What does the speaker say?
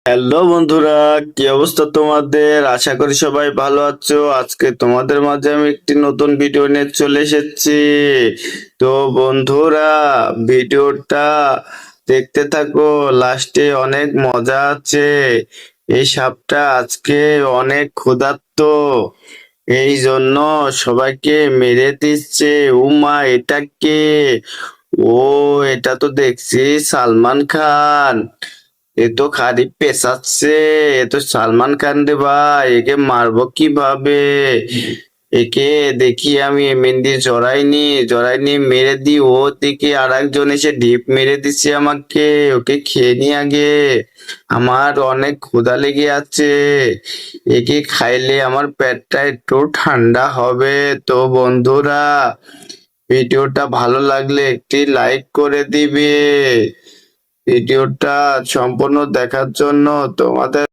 Hello বন্ধুরা, কি অবস্থা তোমাদের? আশা করি সবাই ভালো আছো। আজকে তোমাদের মাঝে আমি একটি নতুন ভিডিও নিয়ে চলে এসেছি। তো বন্ধুরা, ভিডিওটা দেখতে থাকো, লাস্টে অনেক মজা আছে। এই সাপটা আজকে অনেক ক্ষুধার্ত, এই জন্য সবাইকে মেরে দিচ্ছে। উমা, এটা কে? ও, এটা তো দেখছি সালমান খান। এ তো খালি পেঁচাচ্ছে। এ তো সালমান খান রে ভাই, একে মারবো কিভাবে? একে দেখি আমি এমএনডি জড়াইনি মেরে দি। ও দিকে আর একজন এসে ঢিপ মেরে দিচ্ছে আমাকে। ওকে খেয়ে নি আগে, আমার অনেক ক্ষুধা লেগে আছে। একে খাইলে আমার পেটটা একটু ঠান্ডা হবে। তো বন্ধুরা, ভিডিওটা ভালো লাগলে একটি লাইক করে দিবে। ভিডিওটা সম্পূর্ণ দেখার জন্য তোমাদের